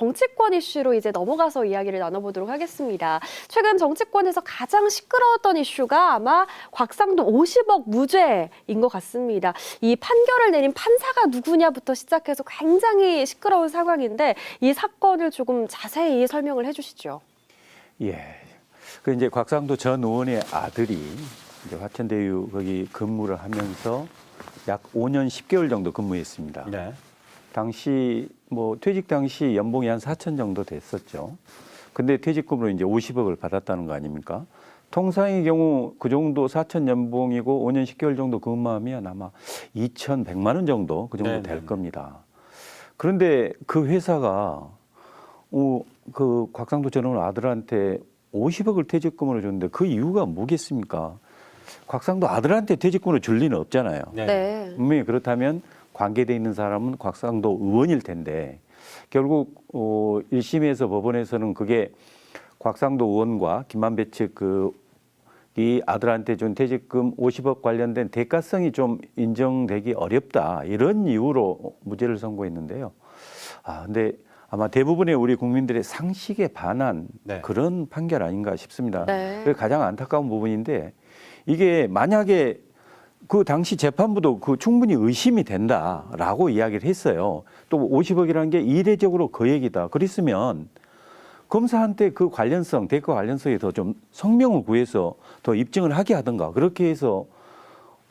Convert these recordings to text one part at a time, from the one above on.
정치권 이슈로 이제 넘어가서 이야기를 나눠보도록 하겠습니다. 최근 정치권에서 가장 시끄러웠던 이슈가 아마 곽상도 50억 무죄인 것 같습니다. 이 판결을 내린 판사가 누구냐부터 시작해서 굉장히 시끄러운 상황인데 이 사건을 조금 자세히 설명을 해주시죠. 예. 그 이제 곽상도 전 의원의 아들이 이제 화천대유 거기 근무를 하면서 약 5년 10개월 정도 근무했습니다. 네. 당시 뭐 퇴직 당시 연봉이 한 4천 정도 됐었죠. 근데 퇴직금으로 이제 50억을 받았다는 거 아닙니까? 통상의 경우 그 정도 4천 연봉이고 5년 10개월 정도 근무하면 아마 2,100만 원 정도 그 정도 될 겁니다. 그런데 그 회사가 그 곽상도 전 의원 아들한테 50억을 퇴직금으로 줬는데 그 이유가 뭐겠습니까? 곽상도 아들한테 퇴직금을 줄 리는 없잖아요. 네. 분명히 그렇다면 관계돼 있는 사람은 곽상도 의원일 텐데 결국 1심에서 법원에서는 그게 곽상도 의원과 김만배 측 이 아들한테 준 퇴직금 50억 관련된 대가성이 좀 인정되기 어렵다 이런 이유로 무죄를 선고했는데요. 근데 아마 대부분의 우리 국민들의 상식에 반한 그런 판결 아닌가 싶습니다. 그게 가장 안타까운 부분인데 이게 만약에 그 당시 재판부도 그 충분히 의심이 된다라고 이야기를 했어요. 또 50억이라는 게 이례적으로 거액이다. 그랬으면 검사한테 그 관련성, 대가 관련성에 더 좀 성명을 구해서 더 입증을 하게 하든가 그렇게 해서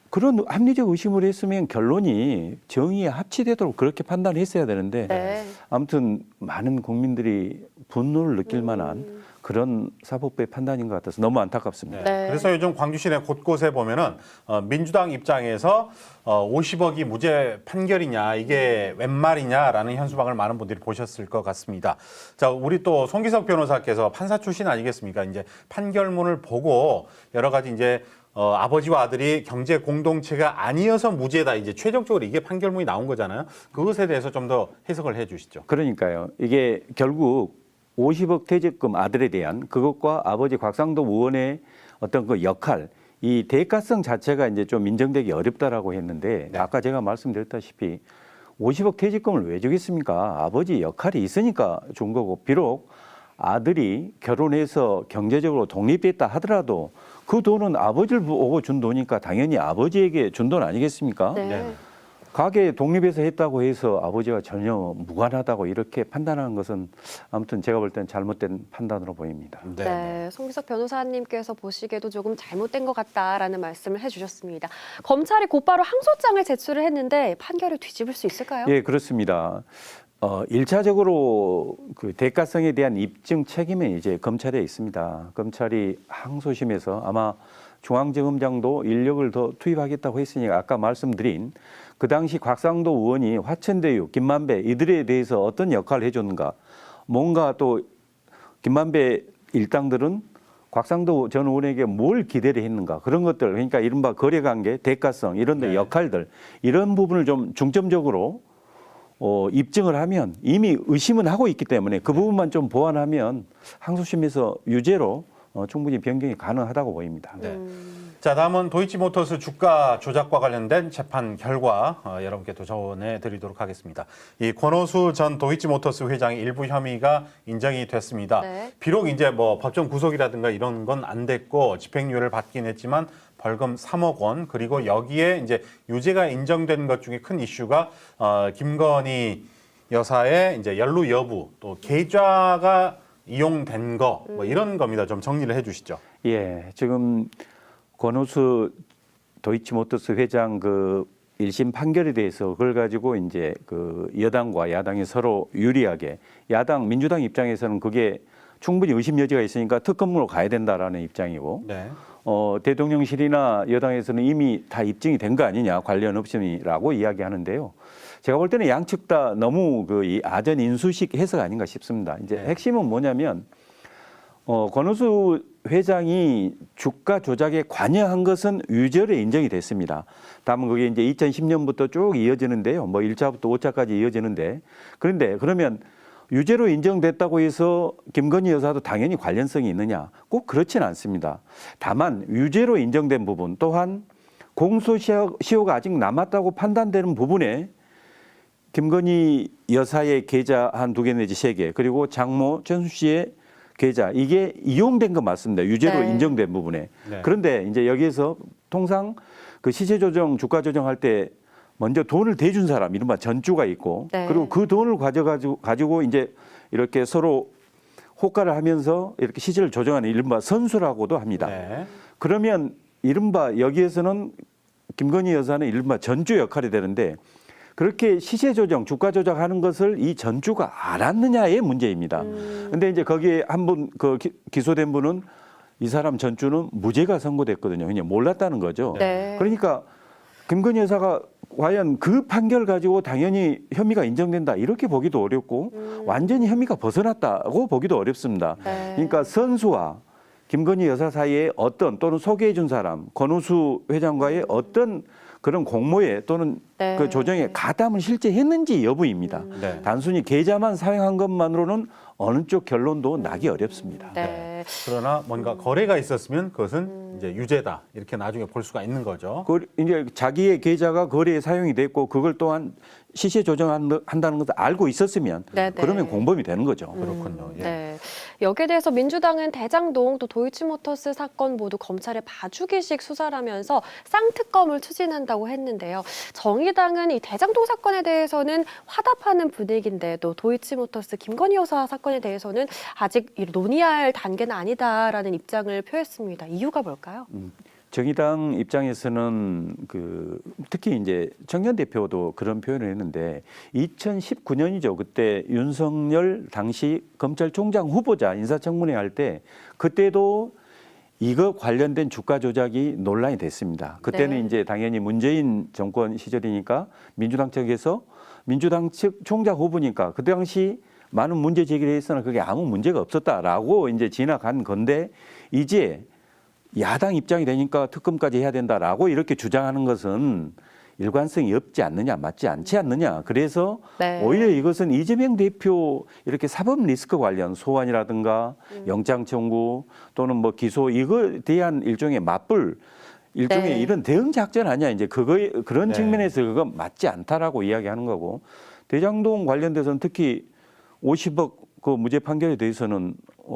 그런 합리적 의심을 했으면 결론이 정의에 합치되도록 그렇게 판단했어야 되는데 아무튼 많은 국민들이 분노를 느낄 만한 그런 사법부의 판단인 것 같아서 너무 안타깝습니다. 그래서 요즘 광주 시내 곳곳에 보면은 민주당 입장에서 50억이 무죄 판결이냐 이게 웬 말이냐라는 현수막을 많은 분들이 보셨을 것 같습니다. 자, 우리 또 송기석 변호사께서 판사 출신 아니겠습니까? 이제 판결문을 보고 여러 가지 이제 아버지와 아들이 경제 공동체가 아니어서 무죄다. 이제 최종적으로 이게 판결문이 나온 거잖아요. 그것에 대해서 좀 더 해석을 해 주시죠. 그러니까요. 이게 결국 50억 퇴직금 아들에 대한 그것과 아버지 곽상도 의원의 어떤 그 역할, 이 대가성 자체가 이제 좀 인정되기 어렵다라고 했는데 아까 제가 말씀드렸다시피 50억 퇴직금을 왜 주겠습니까? 아버지 역할이 있으니까 준 거고 비록 아들이 결혼해서 경제적으로 독립했다 하더라도 그 돈은 아버지를 보고 준 돈이니까 당연히 아버지에게 준 돈 아니겠습니까? 가게 독립해서 했다고 해서 아버지가 전혀 무관하다고 이렇게 판단하는 것은 아무튼 제가 볼 때는 잘못된 판단으로 보입니다. 송기석 변호사님께서 보시기에도 조금 잘못된 것 같다라는 말씀을 해주셨습니다. 검찰이 곧바로 항소장을 제출을 했는데 판결을 뒤집을 수 있을까요? 예, 그렇습니다. 1차적으로 그 대가성에 대한 입증 책임은 이제 검찰에 있습니다. 검찰이 항소심에서 아마 중앙지검장도 인력을 더 투입하겠다고 했으니까 아까 말씀드린 그 당시 곽상도 의원이 화천대유, 김만배 이들에 대해서 어떤 역할을 해줬는가. 뭔가 또 김만배 일당들은 곽상도 전 의원에게 뭘 기대를 했는가. 그런 것들 그러니까 이른바 거래관계, 대가성 이런 데 역할들 이런 부분을 좀 중점적으로 입증을 하면 이미 의심은 하고 있기 때문에 그 부분만 좀 보완하면 항소심에서 유죄로 충분히 변경이 가능하다고 보입니다. 자, 다음은 도이치모터스 주가 조작과 관련된 재판 결과 여러분께 또 전해드리도록 하겠습니다. 이 권오수 전 도이치모터스 회장의 일부 혐의가 인정이 됐습니다. 비록 이제 뭐 법정 구속이라든가 이런 건 안 됐고 집행유예를 받긴 했지만 벌금 3억 원 그리고 여기에 이제 유죄가 인정된 것 중에 큰 이슈가 김건희 여사의 이제 연루 여부 또 계좌가 이용된 거 뭐 이런 겁니다. 좀 정리를 해주시죠. 예, 지금 권오수 도이치모터스 회장 그 1심 판결에 대해서 그걸 가지고 이제 그 여당과 야당이 서로 유리하게 야당 민주당 입장에서는 그게 충분히 의심 여지가 있으니까 특검으로 가야 된다라는 입장이고 대통령실이나 여당에서는 이미 다 입증이 된 거 아니냐 관련 없음이라고 이야기하는데요. 제가 볼 때는 양측 다 너무 이 아전 인수식 해석 아닌가 싶습니다. 이제 핵심은 뭐냐면 권오수 회장이 주가 조작에 관여한 것은 유죄로 인정이 됐습니다. 다만 그게 이제 2010년부터 쭉 이어지는데요. 뭐 1차부터 5차까지 이어지는데 그런데 그러면 유죄로 인정됐다고 해서 김건희 여사도 당연히 관련성이 있느냐? 꼭 그렇지는 않습니다. 다만 유죄로 인정된 부분 또한 공소시효가 아직 남았다고 판단되는 부분에 김건희 여사의 계좌 한 2개 내지 3개, 그리고 장모 최순실 씨의 계좌, 이게 이용된 건 맞습니다. 유죄로 네. 인정된 부분에. 네. 그런데 이제 여기에서 통상 그 시세 조정, 주가 조정할 때 먼저 돈을 대준 사람, 이른바 전주가 있고, 네. 그리고 그 돈을 가지고 이제 이렇게 서로 호가를 하면서 이렇게 시세를 조정하는 이른바 선수라고도 합니다. 네. 그러면 이른바 여기에서는 김건희 여사는 이른바 전주 역할이 되는데, 그렇게 시세 조정, 주가 조작하는 것을 이 전주가 알았느냐의 문제입니다. 근데 이제 거기에 한 분 그 기소된 분은 이 사람 전주는 무죄가 선고됐거든요. 그냥 몰랐다는 거죠. 네. 그러니까 김건희 여사가 과연 그 판결 가지고 당연히 혐의가 인정된다 이렇게 보기도 어렵고 완전히 혐의가 벗어났다고 보기도 어렵습니다. 네. 그러니까 선수와 김건희 여사 사이에 어떤 또는 소개해 준 사람, 권오수 회장과의 어떤 그런 공모에 또는 네. 그 조정에 가담을 실제 했는지 여부입니다. 네. 단순히 계좌만 사용한 것만으로는 어느 쪽 결론도 나기 어렵습니다. 네. 그러나 뭔가 거래가 있었으면 그것은 이제 유죄다 이렇게 나중에 볼 수가 있는 거죠. 그 이제 자기의 계좌가 거래에 사용이 됐고 그걸 또한 시세 조정한다는 것을 알고 있었으면 네, 네. 그러면 공범이 되는 거죠. 그렇군요. 예. 네. 여기에 대해서 민주당은 대장동 또 도이치모터스 사건 모두 검찰의 봐주기식 수사라면서 쌍특검을 추진한다고 했는데요. 정의당은 이 대장동 사건에 대해서는 화답하는 분위기인데 또 도이치모터스 김건희 여사 사건에 대해서는 아직 논의할 단계는 아니다라는 입장을 표했습니다. 이유가 뭘까요? 정의당 입장에서는 그 특히 이제 청년 대표도 그런 표현을 했는데 2019년이죠. 그때 윤석열 당시 검찰총장 후보자 인사청문회 할 때 그때도 이거 관련된 주가 조작이 논란이 됐습니다. 그때는 네. 이제 당연히 문재인 정권 시절이니까 민주당 측에서 민주당 측 총장 후보니까 그 당시 많은 문제 제기를 했으나 그게 아무 문제가 없었다라고 이제 지나간 건데 이제 야당 입장이 되니까 특검까지 해야 된다라고 이렇게 주장하는 것은 일관성이 없지 않느냐, 맞지 않지 않느냐. 그래서 네. 오히려 이것은 이재명 대표 이렇게 사법 리스크 관련 소환이라든가 영장 청구 또는 뭐 기소 이거에 대한 일종의 맞불 일종의 네. 이런 대응 작전 아니야. 이제 그거에 그런 네. 측면에서 그건 맞지 않다라고 이야기하는 거고 대장동 관련돼서는 특히 50억 그 무죄 판결에 대해서는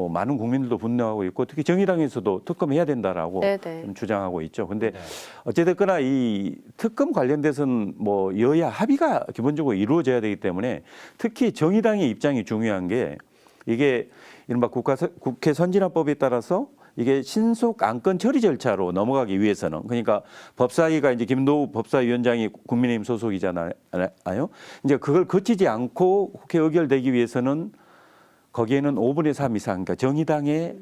많은 국민들도 분노하고 있고 특히 정의당에서도 특검해야 된다라고 네네. 좀 주장하고 있죠. 근데 네. 어찌됐거나 이 특검 관련돼서는 뭐 여야 합의가 기본적으로 이루어져야 되기 때문에 특히 정의당의 입장이 중요한 게 이게 이른바 국회 선진화법에 따라서 이게 신속 안건 처리 절차로 넘어가기 위해서는 그러니까 법사위가 이제 김도우 법사위원장이 국민의힘 소속이잖아요. 이제 그걸 거치지 않고 국회 의결되기 위해서는 거기에는 5분의 3 이상, 그러니까 정의당의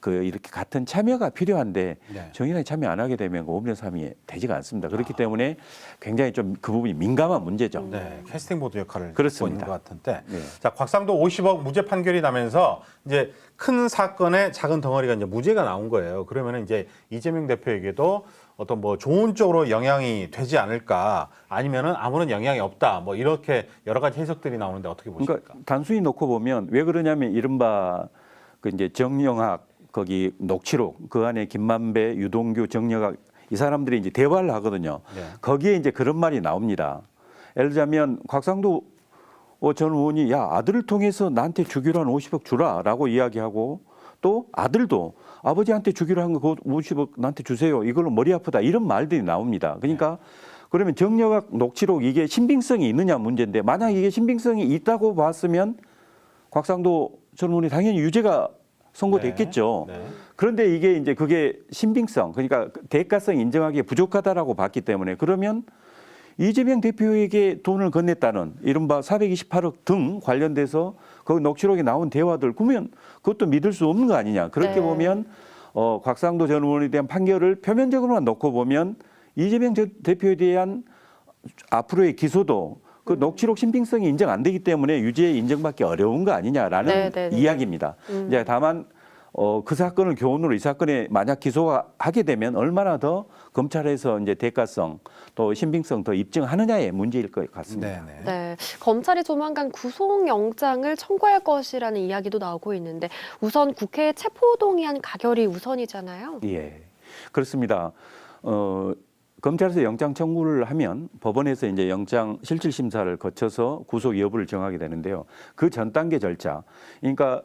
그 이렇게 같은 참여가 필요한데 네. 정의당이 참여 안 하게 되면 5분의 3이 되지가 않습니다. 그렇기 때문에 굉장히 좀 그 부분이 민감한 문제죠. 네, 캐스팅 보드 역할을 그렇습니다. 하고 있는 것 같은데, 네. 자 곽상도 50억 무죄 판결이 나면서 이제 큰 사건의 작은 덩어리가 이제 무죄가 나온 거예요. 그러면 이제 이재명 대표에게도 어떤 뭐 좋은 쪽으로 영향이 되지 않을까, 아니면은 아무런 영향이 없다, 뭐 이렇게 여러 가지 해석들이 나오는데 어떻게 보십니까? 그러니까 단순히 놓고 보면 왜 그러냐면 이른바 그 이제 정영학 거기 녹취록 그 안에 김만배, 유동규, 정영학 이 사람들이 이제 대화를 하거든요. 네. 거기에 이제 그런 말이 나옵니다. 예를 들자면 곽상도 전 의원이 야 아들을 통해서 나한테 주기로 한 50억 주라라고 이야기하고 또 아들도 아버지한테 주기로 한 거 50억 나한테 주세요. 이걸로 머리 아프다 이런 말들이 나옵니다. 그러니까 그러면 정영학 녹취록 이게 신빙성이 있느냐 문제인데 만약 이게 신빙성이 있다고 봤으면 곽상도 전 의원이 당연히 유죄가 선고됐겠죠. 네. 네. 그런데 이게 이제 그게 신빙성, 그러니까 대가성 인정하기에 부족하다라고 봤기 때문에 그러면 이재명 대표에게 돈을 건넸다는 이른바 428억 등 관련돼서 그 녹취록에 나온 대화들 그러면 그것도 믿을 수 없는 거 아니냐. 그렇게 네. 보면 곽상도 전 의원에 대한 판결을 표면적으로만 놓고 보면 이재명 대표에 대한 앞으로의 기소도 그 녹취록 신빙성이 인정 안 되기 때문에 유죄 인정받기 어려운 거 아니냐라는 네, 네, 네. 이야기입니다. 이제 다만 그 사건을 교훈으로 이 사건에 만약 기소하게 되면 얼마나 더 검찰에서 이제 대가성 또 신빙성 더 입증하느냐의 문제일 것 같습니다. 네, 네. 네, 검찰이 조만간 구속영장을 청구할 것이라는 이야기도 나오고 있는데 우선 국회에 체포동의안 가결이 우선이잖아요. 예, 그렇습니다. 검찰에서 영장 청구를 하면 법원에서 이제 영장 실질 심사를 거쳐서 구속 여부를 정하게 되는데요. 그 전 단계 절차, 그러니까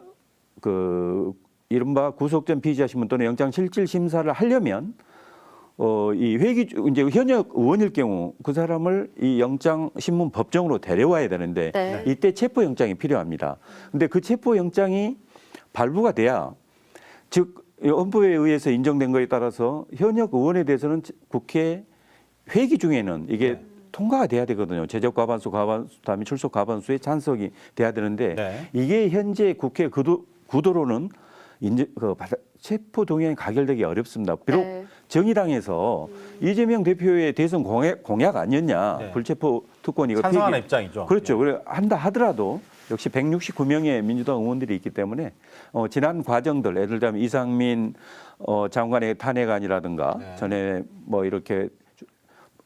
그 이른바 구속 전 피의자 신문 또는 영장 실질 심사를 하려면 이 회기 이제 현역 의원일 경우 그 사람을 이 영장 신문 법정으로 데려와야 되는데 네. 이때 체포 영장이 필요합니다. 근데 그 체포 영장이 발부가 돼야 즉 헌법에 의해서 인정된 거에 따라서 현역 의원에 대해서는 국회 회기 중에는 이게 통과가 돼야 되거든요. 제적 과반수, 다음에 출석 과반수의 찬성이 돼야 되는데 네. 이게 현재 국회 구도로는 체포 동의안이 가결되기 어렵습니다. 비록 네. 정의당에서 이재명 대표의 대선 공약 아니었냐, 네. 불체포 특권 이거 찬성하는 입장이죠. 그렇죠. 그래 한다 하더라도 역시 169명의 민주당 의원들이 있기 때문에 지난 과정들, 예를 들면 이상민 장관의 탄핵안이라든가 네. 전에 뭐 이렇게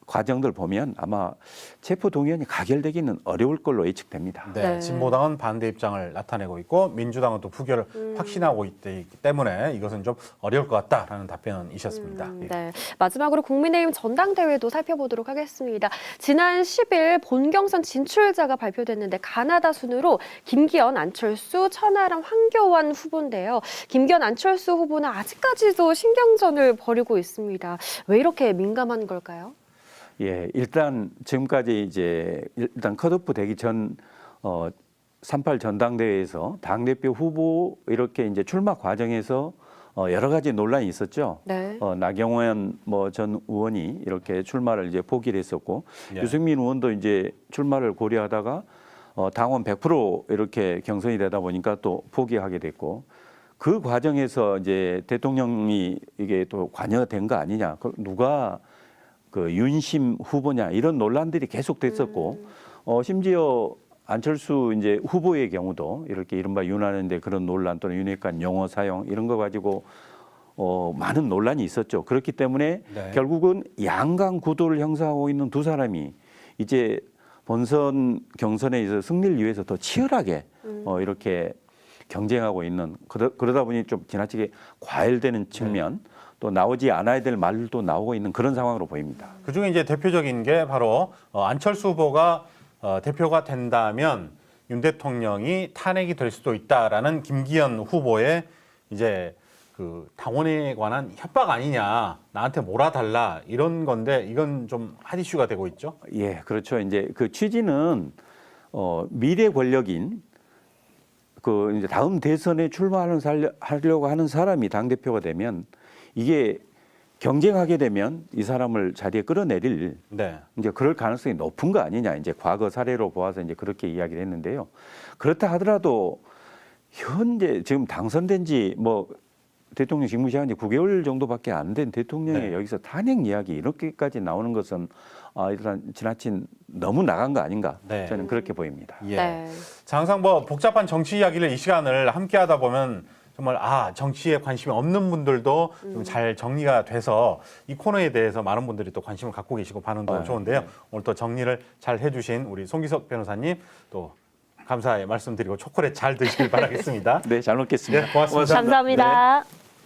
과정들 보면 아마 체포 동의안이 가결되기는 어려울 걸로 예측됩니다. 네, 네. 진보당은 반대 입장을 나타내고 있고 민주당은 또 부결을 확신하고 있기 때문에 이것은 좀 어려울 것 같다라는 답변이셨습니다. 예. 네. 마지막으로 국민의힘 전당대회도 살펴보도록 하겠습니다. 지난 10일 본경선 진출자가 발표됐는데 가나다 순으로 김기현, 안철수, 천하람, 황교안 후보인데요. 김기현, 안철수 후보는 아직까지도 신경전을 벌이고 있습니다. 왜 이렇게 민감한 걸까요? 예, 일단 지금까지 이제 일단 컷오프 되기 전 38 전당대회에서 당대표 후보 이렇게 이제 출마 과정에서 여러 가지 논란이 있었죠. 네. 나경원 전 의원이 이렇게 출마를 이제 포기를 했었고 예. 유승민 의원도 이제 출마를 고려하다가 당원 100% 이렇게 경선이 되다 보니까 또 포기하게 됐고 그 과정에서 이제 대통령이 이게 또 관여된 거 아니냐, 누가 그 윤심 후보냐 이런 논란들이 계속됐었고 심지어 안철수 이제 후보의 경우도 이렇게 이른바 윤하는데 그런 논란 또는 윤핵관 용어 사용 이런 거 가지고 많은 논란이 있었죠. 그렇기 때문에 네. 결국은 양강 구도를 형성하고 있는 두 사람이 이제 본선 경선에 있어서 승리를 위해서 더 치열하게 이렇게 경쟁하고 있는 그러다 보니 좀 지나치게 과열되는 측면 또 나오지 않아야 될 말도 나오고 있는 그런 상황으로 보입니다. 그중에 이제 대표적인 게 바로 안철수 후보가 대표가 된다면 윤 대통령이 탄핵이 될 수도 있다라는 김기현 후보의 이제 그 당원에 관한 협박 아니냐, 나한테 몰아달라 이런 건데 이건 좀 핫 이슈가 되고 있죠. 예, 그렇죠. 이제 그 취지는 미래 권력인 그 이제 다음 대선에 하려고 하는 사람이 당 대표가 되면 이게 경쟁하게 되면 이 사람을 자리에 끌어내릴 네. 이제 그럴 가능성이 높은 거 아니냐, 이제 과거 사례로 보아서 이제 그렇게 이야기를 했는데요. 그렇다 하더라도 현재 지금 당선된 지 대통령 직무 시간이 9개월 정도밖에 안 된 대통령이 네. 여기서 탄핵 이야기 이렇게까지 나오는 것은 일단 지나친 너무 나간 거 아닌가, 네. 저는 그렇게 보입니다. 예. 네. 자, 항상 복잡한 정치 이야기를 이 시간을 함께 하다 보면 정말 정치에 관심이 없는 분들도 좀 잘 정리가 돼서 이 코너에 대해서 많은 분들이 또 관심을 갖고 계시고 반응도 좋은데요. 오늘 또 정리를 잘 해주신 우리 송기석 변호사님 또 감사의 말씀드리고 초콜릿 잘 드시길 바라겠습니다. 네, 잘 먹겠습니다. 네, 고맙습니다. 감사합니다.